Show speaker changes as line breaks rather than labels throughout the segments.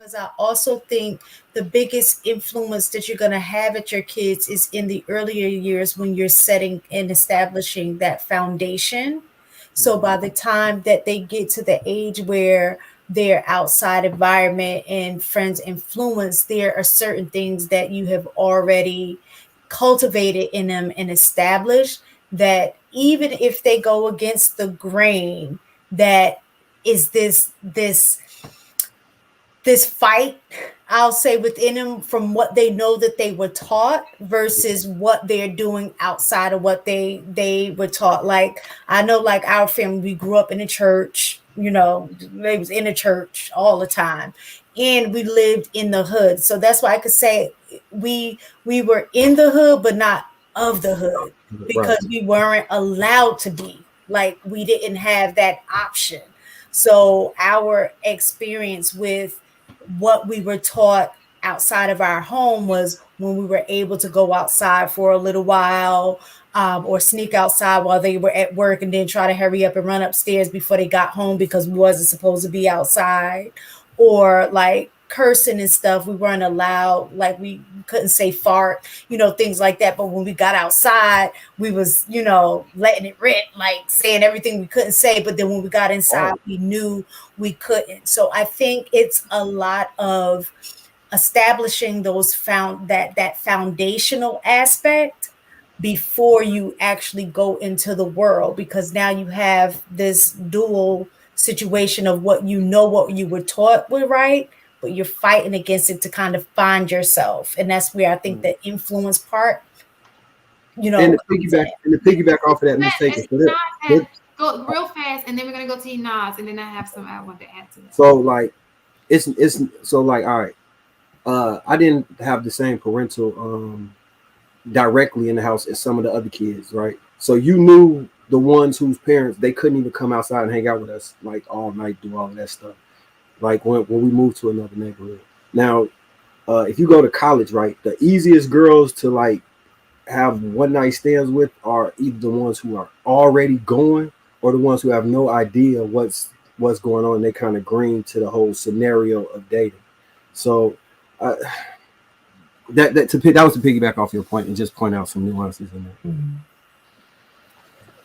Because I also think the biggest influence that you're going to have at your kids is in the earlier years when you're setting and establishing that foundation. So by the time that they get to the age where their outside environment and friends influence, there are certain things that you have already cultivated in them and established that even if they go against the grain, that is this fight, I'll say, within them from what they know that they were taught versus what they're doing outside of what they were taught. Like I know, like our family, we grew up in a church. They was in a church all the time, and we lived in the hood. So that's why I could say we were in the hood, but not of the hood
Right.
because we weren't allowed to be. Like we didn't have that option. So our experience with what we were taught outside of our home was when we were able to go outside for a little while, or sneak outside while they were at work and then try to hurry up and run upstairs before they got home because we wasn't supposed to be outside, or like cursing and stuff. We weren't allowed, like we couldn't say fart, things like that. But when we got outside, we was, letting it rip, like saying everything we couldn't say. But then when we got inside, we knew we couldn't. So I think it's a lot of establishing that foundational aspect before you actually go into the world, because now you have this dual situation of what you were taught were right, but you're fighting against it to kind of find yourself. And that's where I think the influence part,
And
comes in.
to piggyback off of that, Miss Taker.
Go real fast, and then we're gonna go to Nas, and then I have some I want to add to that.
So like, it's so like, all right. I didn't have the same parental directly in the house as some of the other kids, right? So you knew the ones whose parents, they couldn't even come outside and hang out with us like all night, do all of that stuff. Like when we moved to another neighborhood. Now, if you go to college, right, the easiest girls to like have one night stands with are either the ones who are already going or the ones who have no idea what's going on. They kind of green to the whole scenario of dating. So that was to piggyback off your point and just point out some nuances in there.
Mhm.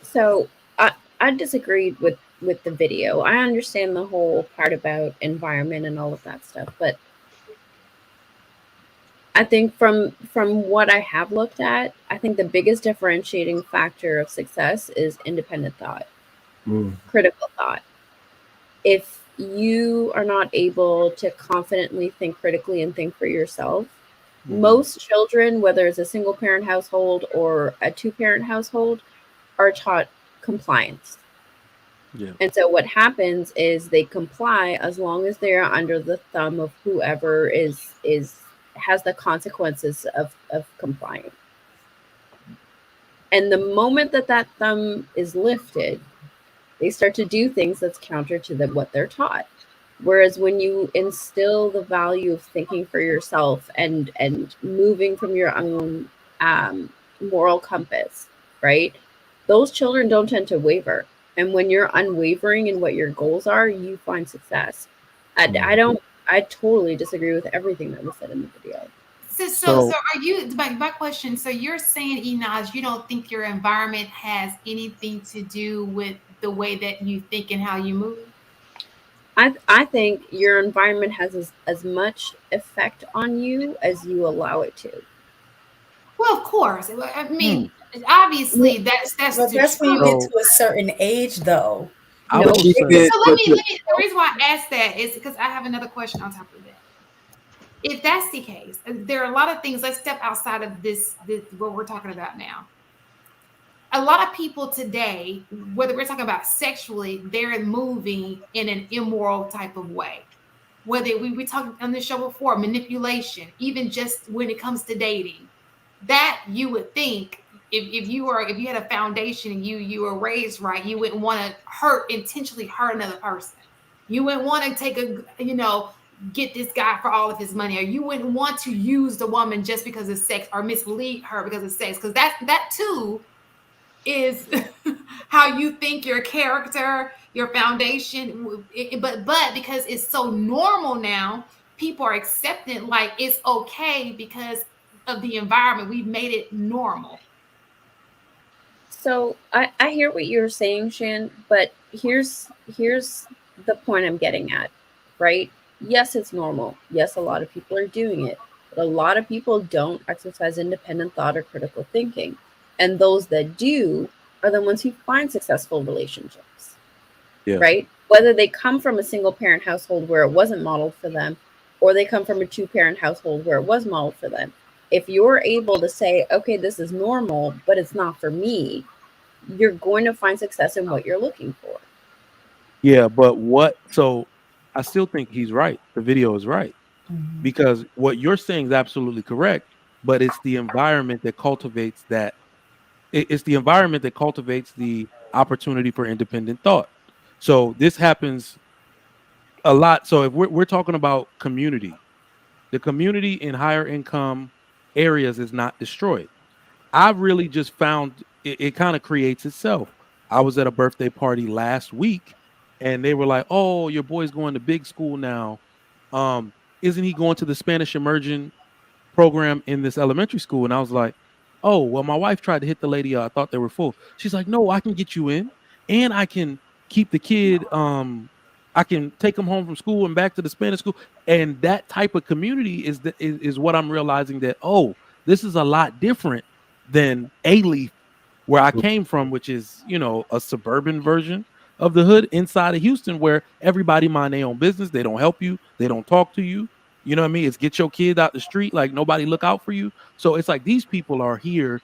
So I disagreed with the video. I understand the whole part about environment and all of that stuff, but I think from what I have looked at, I think the biggest differentiating factor of success is independent thought, critical thought. If you are not able to confidently think critically and think for yourself, most children, whether it's a single parent household or a two-parent household, are taught compliance.
Yeah.
And so what happens is they comply as long as they're under the thumb of whoever has the consequences of complying. And the moment that thumb is lifted, they start to do things that's counter to what they're taught. Whereas when you instill the value of thinking for yourself and moving from your own moral compass, right? Those children don't tend to waver. And when you're unwavering in what your goals are, you find success. I totally disagree with everything that was said in the video.
So are you, my question, so you're saying, Enos, you don't think your environment has anything to do with the way that you think and how you move?
I think your environment has as much effect on you as you allow it to.
Well, of course. I mean, obviously, that's
when you get to a certain age, though.
I would say,
So let me. The reason why I asked that is because I have another question on top of that. If that's the case, there are a lot of things. Let's step outside of this what we're talking about now. A lot of people today, whether we're talking about sexually, they're moving in an immoral type of way. Whether we talked on the show before, manipulation, even just when it comes to dating, that you would think if you had a foundation and you were raised right, you wouldn't want to intentionally hurt another person. You wouldn't want to take get this guy for all of his money, or you wouldn't want to use the woman just because of sex or mislead her because of sex, because that too is how you think your character, your foundation. But because it's so normal now, people are accepting, like it's okay because of the environment. We've made it normal.
So I hear what you're saying, Shan, but here's the point I'm getting at, right? Yes, it's normal. Yes, a lot of people are doing it, but a lot of people don't exercise independent thought or critical thinking. And those that do are the ones who find successful relationships.
Yeah.
Right? Whether they come from a single parent household where it wasn't modeled for them, or they come from a two-parent household where it was modeled for them. If you're able to say, okay, this is normal, but it's not for me, you're going to find success in what you're looking for.
Yeah, but so I still think he's right. The video is right. Because what you're saying is absolutely correct, but it's the environment that cultivates that. It's the environment that cultivates the opportunity for independent thought. So this happens a lot. So if we're talking about community, the community in higher income areas is not destroyed. I've really just found it kind of creates itself. I was at a birthday party last week and they were like, "Oh, your boy's going to big school now. Um, isn't he going to the Spanish immersion program in this elementary school?" And I was like, "Oh, well, my wife tried to hit the lady up. I thought they were full." She's like, "No, I can get you in and I can keep the kid I can take him home from school and back to the Spanish school." And that type of community is what I'm realizing that, oh, this is a lot different than A-Leaf, where I came from, which is, a suburban version of the hood inside of Houston, where everybody mind their own business. They don't help you. They don't talk to you. You know what I mean? It's get your kid out the street. Like nobody look out for you. So it's like these people are here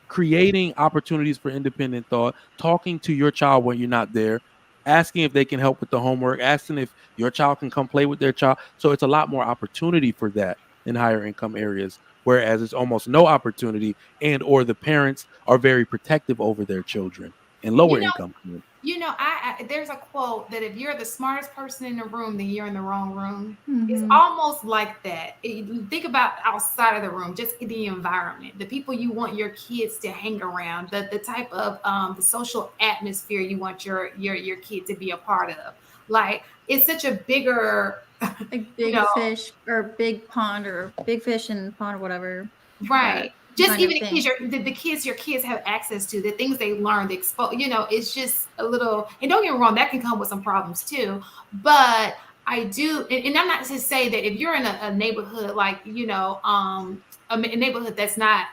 creating opportunities for independent thought, talking to your child when you're not there, asking if they can help with the homework, asking if your child can come play with their child. So it's a lot more opportunity for that in higher income areas, whereas it's almost no opportunity, and or the parents are very protective over their children in lower
You know,
income communities.
I there's a quote that if you're the smartest person in the room, then you're in the wrong room. It's
Mhm.
almost like that. You think about outside of the room, just the environment, the people you want your kids to hang around, the type of the social atmosphere you want your kid to be a part of. Like it's such a bigger,
Like
you
big
know,
fish or big pond or big fish in pond or whatever.
right.
That
Just
kind
even
of
the kids,
thing.
the kids your kids have access to, the things they learn, the expose, it's just a little, and don't get me wrong, that can come with some problems too. But I do, and I'm not to say that if you're in a neighborhood like, a neighborhood that's not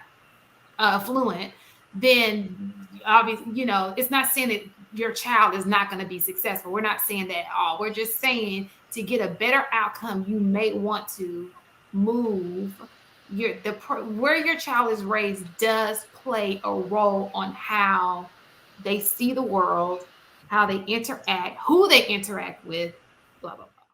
affluent, then obviously, it's not saying that your child is not going to be successful. We're not saying that at all. We're just saying to get a better outcome, you may want to move where your child is raised does play a role on how they see the world, how they interact, who they interact with, blah blah blah.